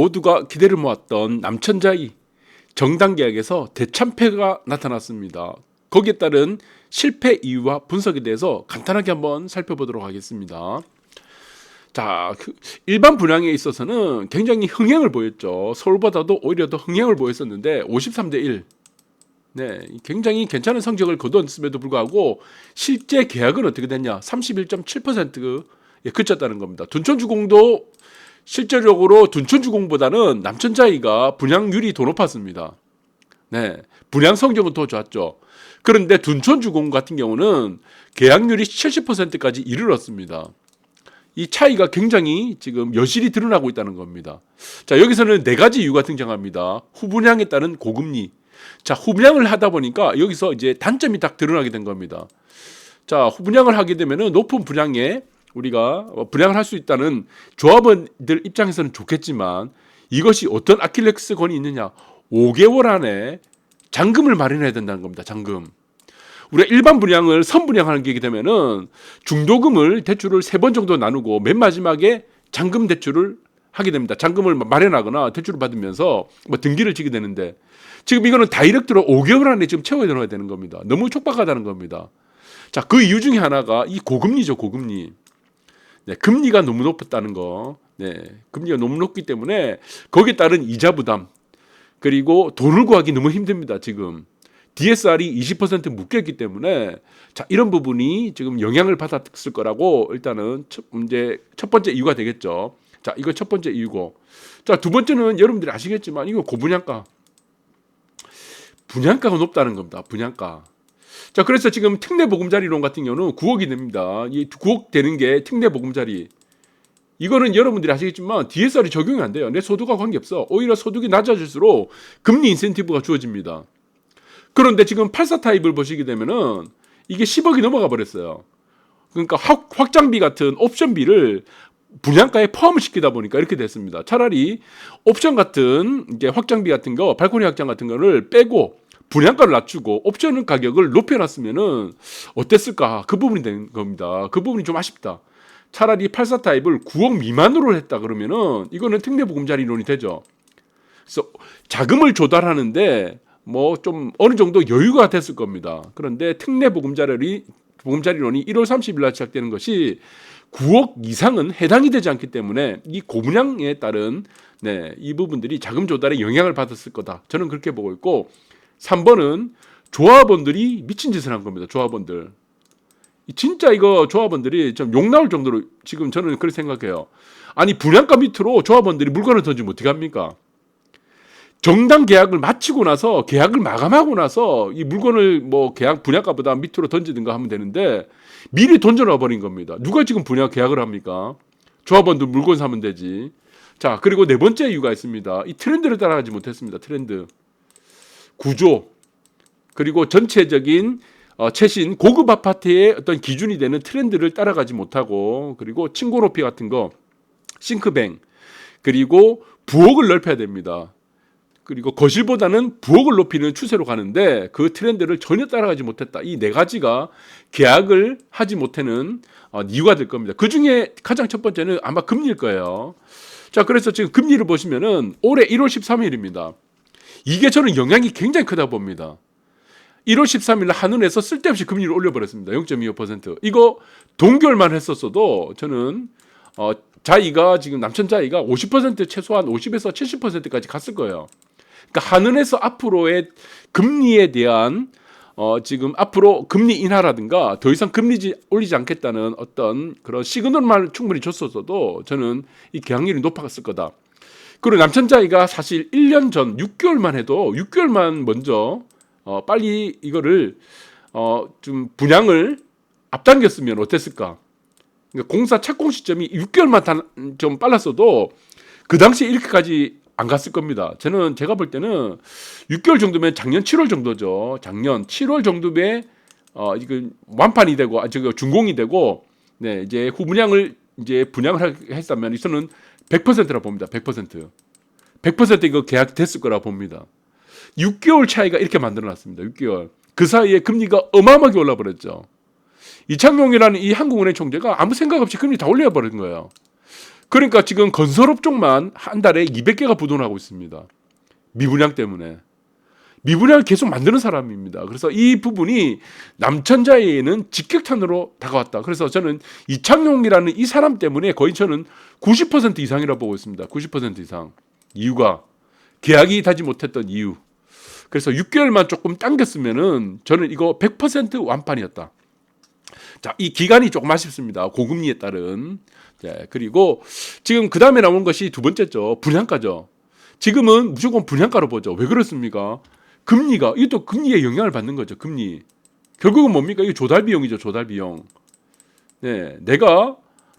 모두가 기대를 모았던 남천자이 정당 계약에서 대참패가 나타났습니다. 거기에 따른 실패 이유와 분석에 대해서 간단하게 한번 살펴보도록 하겠습니다. 자, 일반 분양에 있어서는 굉장히 흥행을 보였죠. 서울보다도 오히려 더 흥행을 보였었는데 53대 1. 네, 굉장히 괜찮은 성적을 거두었음에도 불구하고 실제 계약은 어떻게 됐냐? 31.7%에 그쳤다는 겁니다. 둔촌주공도 실제적으로 둔촌주공보다는 남천자이가 분양률이 더 높았습니다. 네, 분양 성적은 더 좋았죠. 그런데 둔촌주공 같은 경우는 계약률이 70%까지 이르렀습니다. 이 차이가 굉장히 지금 여실히 드러나고 있다는 겁니다. 자, 여기서는 네 가지 이유가 등장합니다. 후분양에 따른 고금리. 자, 후분양을 하다 보니까 여기서 이제 단점이 딱 드러나게 된 겁니다. 자, 후분양을 하게 되면은 높은 분양에 우리가 분양을 할 수 있다는 조합원들 입장에서는 좋겠지만 이것이 어떤 아킬레스건이 있느냐? 5개월 안에 잔금을 마련해야 된다는 겁니다. 잔금. 우리가 일반 분양을 선분양하는 게 되면은 중도금을 대출을 3번 정도 나누고 맨 마지막에 잔금 대출을 하게 됩니다. 잔금을 마련하거나 대출을 받으면서 뭐 등기를 지게 되는데 지금 이거는 다이렉트로 5개월 안에 지금 채워야 되는 겁니다. 너무 촉박하다는 겁니다. 자, 그 이유 중에 하나가 이 고금리죠, 고금리. 네, 금리가 너무 높았다는 거. 네, 금리가 너무 높기 때문에 거기에 따른 이자 부담 그리고 돈을 구하기 너무 힘듭니다. 지금 DSR이 20% 묶였기 때문에 자, 이런 부분이 지금 영향을 받았을 거라고 일단은 첫 번째 이유가 되겠죠. 자, 이거 첫 번째 이유고. 자, 두 번째는 여러분들이 아시겠지만 이거 고분양가. 분양가가 높다는 겁니다. 분양가. 자, 그래서 지금 특례보금자리론 같은 경우는 9억이 됩니다. 이 9억 되는 게 특례보금자리. 이거는 여러분들이 아시겠지만 DSR이 적용이 안 돼요. 내 소득과 관계없어. 오히려 소득이 낮아질수록 금리 인센티브가 주어집니다. 그런데 지금 84 타입을 보시게 되면은 이게 10억이 넘어가 버렸어요. 그러니까 확장비 같은 옵션비를 분양가에 포함을 시키다 보니까 이렇게 됐습니다. 차라리 옵션 같은 이제 확장비 같은 거, 발코니 확장 같은 거를 빼고 분양가를 낮추고 옵션 가격을 높여놨으면은 어땠을까? 그 부분이 된 겁니다. 그 부분이 좀 아쉽다. 차라리 84 타입을 9억 미만으로 했다 그러면은 이거는 특례보금자리 이론이 되죠. 그래서 자금을 조달하는데 뭐 좀 어느 정도 여유가 됐을 겁니다. 그런데 특례보금자리론이 1월 30일 날 시작되는 것이 9억 이상은 해당이 되지 않기 때문에 이 고분양에 따른 이 부분들이 자금 조달에 영향을 받았을 거다. 저는 그렇게 보고 있고 3번은 조합원들이 미친 짓을 한 겁니다. 조합원들. 진짜 이거 조합원들이 좀 욕 나올 정도로 지금 저는 그렇게 생각해요. 아니 분양가 밑으로 조합원들이 물건을 던지면 어떻게 합니까? 정당 계약을 마치고 나서 계약을 마감하고 나서 이 물건을 뭐 계약 분양가보다 밑으로 던지든가 하면 되는데 미리 던져놔 버린 겁니다. 누가 지금 분양 계약을 합니까? 조합원들 물건 사면 되지. 자, 그리고 네 번째 이유가 있습니다. 이 트렌드를 따라가지 못했습니다. 트렌드. 구조. 그리고 전체적인 최신 고급 아파트의 어떤 기준이 되는 트렌드를 따라가지 못하고 그리고 층고 높이 같은 거, 싱크뱅, 그리고 부엌을 넓혀야 됩니다. 그리고 거실보다는 부엌을 높이는 추세로 가는데 그 트렌드를 전혀 따라가지 못했다. 이 네 가지가 계약을 하지 못하는 이유가 될 겁니다. 그 중에 가장 첫 번째는 아마 금리일 거예요. 자, 그래서 지금 금리를 보시면은 올해 1월 13일입니다. 이게 저는 영향이 굉장히 크다 봅니다. 1월 13일 한은에서 쓸데없이 금리를 올려버렸습니다. 0.25%. 이거 동결만 했었어도 저는 자이가 지금 남천자이가 50% 최소한 50에서 70%까지 갔을 거예요. 그러니까 한은에서 앞으로의 금리에 대한 지금 앞으로 금리 인하라든가 더 이상 금리 올리지 않겠다는 어떤 그런 시그널만 충분히 줬었어도 저는 이 계약률이 높아갔을 거다. 그리고 남천자이가 사실 1년 전 6개월만 해도 6개월만 먼저 빨리 이거를 좀 분양을 앞당겼으면 어땠을까? 그러니까 공사 착공 시점이 6개월만 좀 빨랐어도 그 당시에 이렇게까지 안 갔을 겁니다. 제가 볼 때는 6개월 정도면 작년 7월 정도죠. 작년 7월 정도에 이거 완판이 되고 준공이 되고 이제 후분양을 이제 분양을 했다면 저는 100%라 봅니다. 100% 이거 계약 됐을 거라 봅니다. 6개월 차이가 이렇게 만들어놨습니다. 6개월. 그 사이에 금리가 어마어마하게 올라버렸죠. 이창용이라는 이 한국은행 총재가 아무 생각 없이 금리 다 올려버린 거예요. 그러니까 지금 건설업 쪽만 한 달에 200개가 부도나고 있습니다. 미분양 때문에. 미분양을 계속 만드는 사람입니다. 그래서 이 부분이 남천자에는 직격탄으로 다가왔다. 그래서 저는 이창용이라는 이 사람 때문에 거의 저는 90% 이상이라고 보고 있습니다. 90% 이상. 이유가 계약이 다지 못했던 이유. 그래서 6개월만 조금 당겼으면은 저는 이거 100% 완판이었다. 자, 이 기간이 조금 아쉽습니다. 고금리에 따른. 네, 그리고 지금 그 다음에 나온 것이 두 번째죠. 분양가죠. 지금은 무조건 분양가로 보죠. 왜 그렇습니까? 금리가, 이것도 금리에 영향을 받는 거죠. 금리. 결국은 뭡니까? 이게 조달 비용이죠. 조달 비용. 네,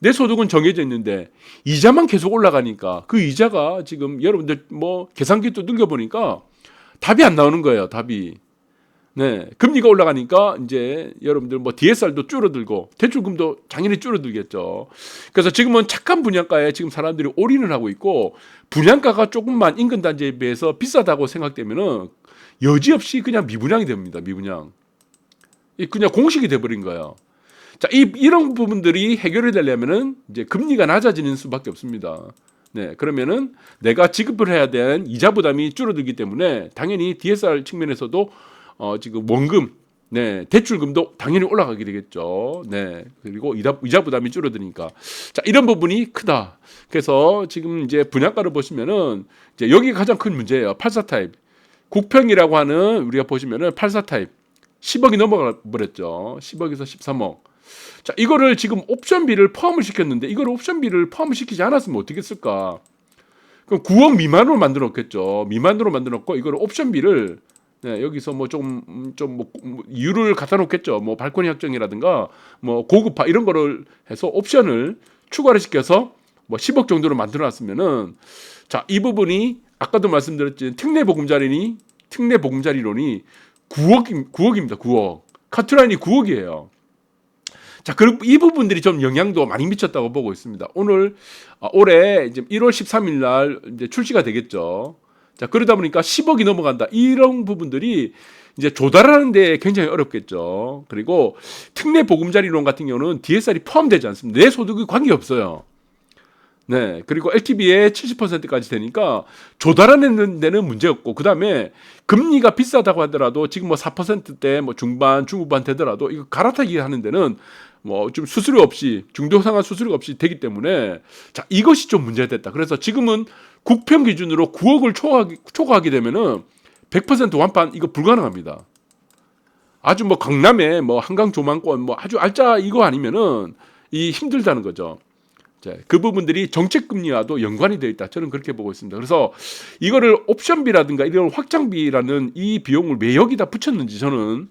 내 소득은 정해져 있는데 이자만 계속 올라가니까 그 이자가 지금 여러분들 뭐 계산기 또 늘려보니까 답이 안 나오는 거예요. 답이. 네, 금리가 올라가니까 이제 여러분들 뭐 DSR도 줄어들고 대출금도 당연히 줄어들겠죠. 그래서 지금은 착한 분양가에 지금 사람들이 올인을 하고 있고 분양가가 조금만 인근 단지에 비해서 비싸다고 생각되면은 여지없이 그냥 미분양이 됩니다. 미분양. 그냥 공식이 돼버린 거예요. 자, 이런 부분들이 해결이 되려면은 이제 금리가 낮아지는 수밖에 없습니다. 네, 그러면은 내가 지급을 해야 되는 이자 부담이 줄어들기 때문에 당연히 DSR 측면에서도 지금 원금, 네, 대출금도 당연히 올라가게 되겠죠. 네, 그리고 이자 부담이 줄어드니까. 자, 이런 부분이 크다. 그래서 지금 이제 분양가를 보시면은 이제 여기가 가장 큰 문제예요. 84 타입. 국평이라고 하는 우리가 보시면은 84 타입 10억이 넘어가 버렸죠. 10억에서 13억. 자, 이거를 지금 옵션비를 포함을 시켰는데 이걸 옵션비를 포함을 시키지 않았으면 어떻게 했을까? 그럼 9억 미만으로 만들어 놓겠죠. 미만으로 만들어 놓고 이걸 옵션비를 네, 여기서 뭐 이유를 갖다 놓겠죠. 뭐 발코니 확정이라든가 뭐 고급화 이런 거를 해서 옵션을 추가를 시켜서 뭐 10억 정도로 만들어 놨으면은 자, 이 부분이 아까도 말씀드렸지만 특례 보금자리론이 9억입니다. 9억. 카트라인이 9억이에요. 자, 그리고 이 부분들이 좀 영향도 많이 미쳤다고 보고 있습니다. 올해 이제 1월 13일 날 이제 출시가 되겠죠. 자, 그러다 보니까 10억이 넘어간다. 이런 부분들이 이제 조달하는 데 굉장히 어렵겠죠. 그리고 특례 보금자리론 같은 경우는 DSR이 포함되지 않습니다. 내 소득이 관계없어요. 네, 그리고 LTV의 70%까지 되니까 조달하는 데는 문제 없고, 그 다음에 금리가 비싸다고 하더라도 지금 뭐 4%대 뭐 중반, 중후반 되더라도 이거 갈아타기 하는 데는 뭐 좀 수수료 없이 중도상환 수수료 없이 되기 때문에 자, 이것이 좀 문제됐다. 그래서 지금은 국평 기준으로 9억을 초과하게 되면은 100% 완판 이거 불가능합니다. 아주 뭐 강남에 뭐 한강 조망권 뭐 아주 알짜 이거 아니면은 이 힘들다는 거죠. 자, 그 부분들이 정책금리와도 연관이 되어 있다. 저는 그렇게 보고 있습니다. 그래서 이거를 옵션비라든가 이런 확장비라는 이 비용을 왜 여기다 붙였는지 저는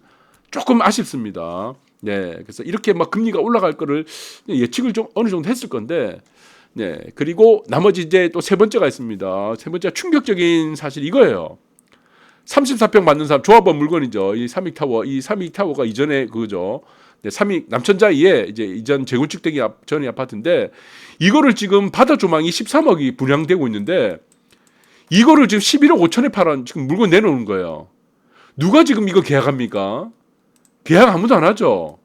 조금 아쉽습니다. 네, 그래서 이렇게 막 금리가 올라갈 거를 예측을 좀 어느 정도 했을 건데, 네, 그리고 나머지 이제 또 세 번째가 있습니다. 세 번째 충격적인 사실 이거예요. 34평 받는 사람 조합원 물건이죠. 이 삼익타워, 이 삼익타워가 이전에 그거죠. 네, 삼익 남천자이에 이제 이전 재건축되기 전의 아파트인데 이거를 지금 바다 조망이 13억이 분양되고 있는데 이거를 지금 11억 5천에 팔아 지금 물건 내놓은 거예요. 누가 지금 이거 계약합니까? 계약 아무도 안 하죠.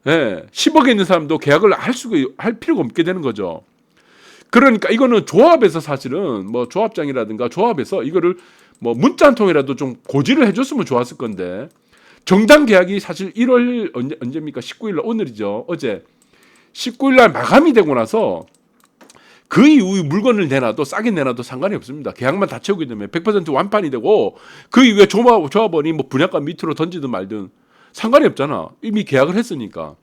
네, 10억에 있는 사람도 계약을 할 필요가 없게 되는 거죠. 그러니까 이거는 조합에서 사실은 뭐 조합장이라든가 조합에서 이거를 뭐 문자 한 통이라도 좀 고지를 해줬으면 좋았을 건데 정당 계약이 사실 1월 언제입니까? 19일 날 오늘이죠. 어제 19일 날 마감이 되고 나서 그 이후에 물건을 내놔도 싸게 내놔도 상관이 없습니다. 계약만 다 채우게 되면 100% 완판이 되고 그 이후에 조합원이 뭐 분양가 밑으로 던지든 말든 상관이 없잖아. 이미 계약을 했으니까.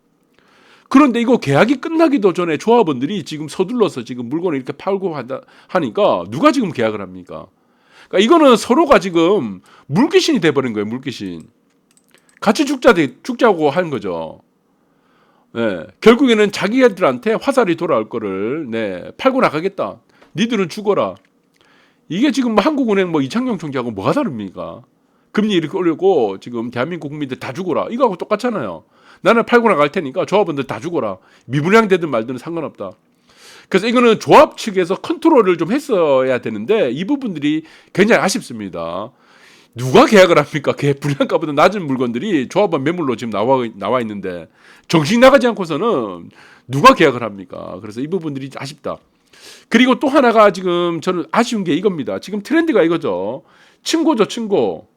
그런데 이거 계약이 끝나기도 전에 조합원들이 지금 서둘러서 지금 물건을 이렇게 팔고 하니까 누가 지금 계약을 합니까? 그러니까 이거는 서로가 지금 물귀신이 돼버린 거예요. 물귀신. 같이 죽자고 하는 거죠. 네, 결국에는 자기들한테 화살이 돌아올 거를 네, 팔고 나가겠다. 니들은 죽어라. 이게 지금 한국은행 뭐 이창용 총재하고 뭐가 다릅니까? 금리 이렇게 올리고 지금 대한민국 국민들 다 죽어라. 이거하고 똑같잖아요. 나는 팔고 나갈 테니까 조합원들 다 죽어라. 미분양 되든 말든 상관없다. 그래서 이거는 조합 측에서 컨트롤을 좀 했어야 되는데 이 부분들이 굉장히 아쉽습니다. 누가 계약을 합니까? 분양가보다 낮은 물건들이 조합원 매물로 지금 나와 있는데 정신 나가지 않고서는 누가 계약을 합니까? 그래서 이 부분들이 아쉽다. 그리고 또 하나가 지금 저는 아쉬운 게 이겁니다. 지금 트렌드가 이거죠. 층고죠, 층고.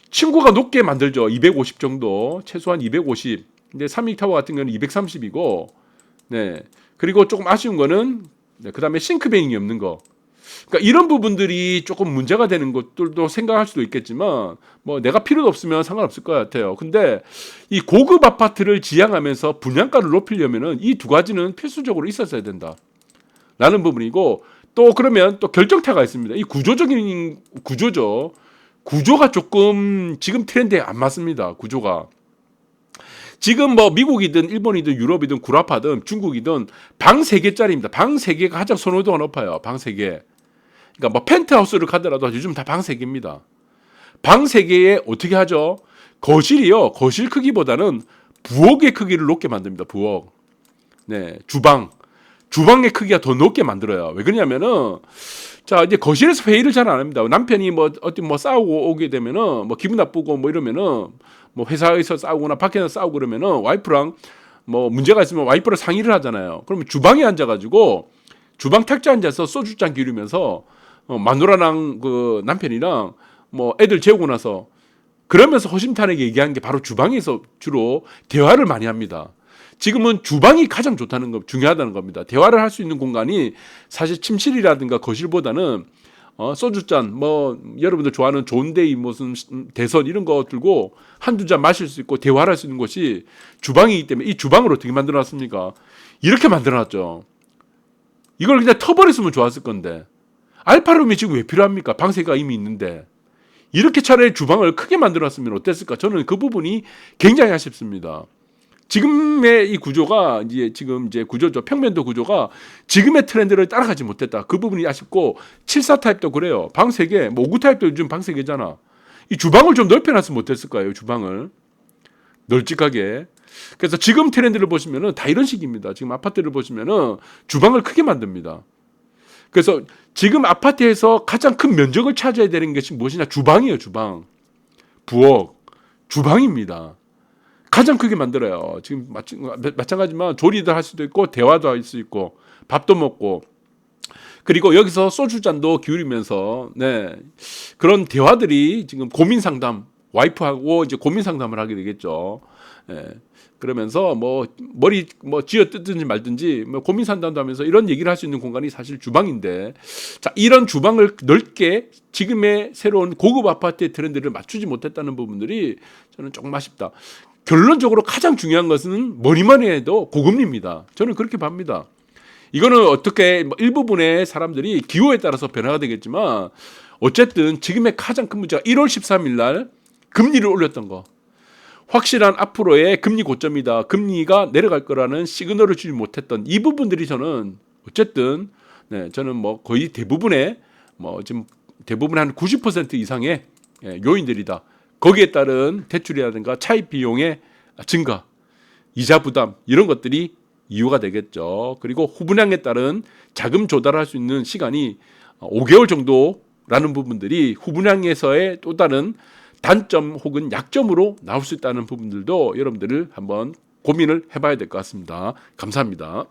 층고가 높게 만들죠. 250 정도, 최소한 250. 근데 삼익타워 같은 경우는 230이고, 네. 그리고 조금 아쉬운 거는 네, 그다음에 싱크뱅이 없는 거. 그러니까 이런 부분들이 조금 문제가 되는 것들도 생각할 수도 있겠지만 뭐 내가 필요도 없으면 상관없을 것 같아요. 근데 이 고급 아파트를 지향하면서 분양가를 높이려면은 이 두 가지는 필수적으로 있었어야 된다. 라는 부분이고 또 그러면 또 결정타가 있습니다. 이 구조적인 구조죠. 구조가 조금 지금 트렌드에 안 맞습니다. 구조가. 지금 뭐 미국이든 일본이든 유럽이든 구라파든 중국이든 방 3개짜리입니다. 방 3개가 가장 선호도가 높아요. 방 3개. 그러니까 뭐 펜트하우스를 가더라도 요즘 다 방 3개입니다. 방 3개에 어떻게 하죠? 거실이요. 거실 크기보다는 부엌의 크기를 높게 만듭니다. 부엌. 네, 주방의 크기가 더 높게 만들어요. 왜 그러냐면은 자 이제 거실에서 회의를 잘 안 합니다. 남편이 뭐 어디 뭐 싸우고 오게 되면은 뭐 기분 나쁘고 뭐 이러면은 뭐 회사에서 싸우거나 밖에서 싸우고 그러면은 와이프랑 뭐 문제가 있으면 와이프랑 상의를 하잖아요. 그러면 주방에 앉아가지고 주방 탁자에 앉아서 소주잔 기르면서 마누라랑 그 남편이랑 뭐 애들 재우고 나서 그러면서 허심탄회하게 얘기하는 게 바로 주방에서 주로 대화를 많이 합니다. 지금은 주방이 가장 좋다는 거 중요하다는 겁니다. 대화를 할 수 있는 공간이 사실 침실이라든가 거실보다는 소주잔 뭐 여러분들 좋아하는 존데이 무슨 대선 이런 거 들고 한두 잔 마실 수 있고 대화를 할 수 있는 곳이 주방이기 때문에 이 주방을 어떻게 만들어놨습니까? 이렇게 만들어놨죠. 이걸 그냥 터버렸으면 좋았을 건데 알파룸이 지금 왜 필요합니까? 방세가 이미 있는데 이렇게 차라리 주방을 크게 만들어놨으면 어땠을까? 저는 그 부분이 굉장히 아쉽습니다. 지금의 이 구조가 이제 구조죠. 평면도 구조가 지금의 트렌드를 따라가지 못했다. 그 부분이 아쉽고 74 타입도 그래요. 방 3개, 뭐 59 타입도 요즘 방 3개잖아. 이 주방을 좀 넓혀놨으면 어땠을까요? 주방을 널찍하게. 그래서 지금 트렌드를 보시면은 다 이런 식입니다. 지금 아파트를 보시면은 주방을 크게 만듭니다. 그래서 지금 아파트에서 가장 큰 면적을 차지해야 되는 것이 무엇이냐? 주방이에요. 주방, 부엌, 주방입니다. 가장 크게 만들어요. 지금 마찬가지지만 조리도 할 수도 있고 대화도 할 수 있고 밥도 먹고 그리고 여기서 소주잔도 기울이면서 네 그런 대화들이 지금 고민 상담 와이프하고 이제 고민 상담을 하게 되겠죠. 네. 그러면서 뭐 머리 뭐 쥐어 뜯든지 말든지 뭐 고민 상담도 하면서 이런 얘기를 할 수 있는 공간이 사실 주방인데 자 이런 주방을 넓게 지금의 새로운 고급 아파트의 트렌드를 맞추지 못했다는 부분들이 저는 조금 아쉽다. 결론적으로 가장 중요한 것은 뭐니뭐니 해도 고금리입니다. 저는 그렇게 봅니다. 이거는 어떻게 일부분의 사람들이 기호에 따라서 변화가 되겠지만 어쨌든 지금의 가장 큰 문제가 1월 13일 날 금리를 올렸던 거. 확실한 앞으로의 금리 고점이다. 금리가 내려갈 거라는 시그널을 주지 못했던 이 부분들이 저는 어쨌든 네, 저는 뭐 거의 대부분의 뭐 지금 대부분의 한 90% 이상의 요인들이다. 거기에 따른 대출이라든가 차입 비용의 증가, 이자 부담 이런 것들이 이유가 되겠죠. 그리고 후분양에 따른 자금 조달할 수 있는 시간이 5개월 정도라는 부분들이 후분양에서의 또 다른 단점 혹은 약점으로 나올 수 있다는 부분들도 여러분들을 한번 고민을 해봐야 될 것 같습니다. 감사합니다.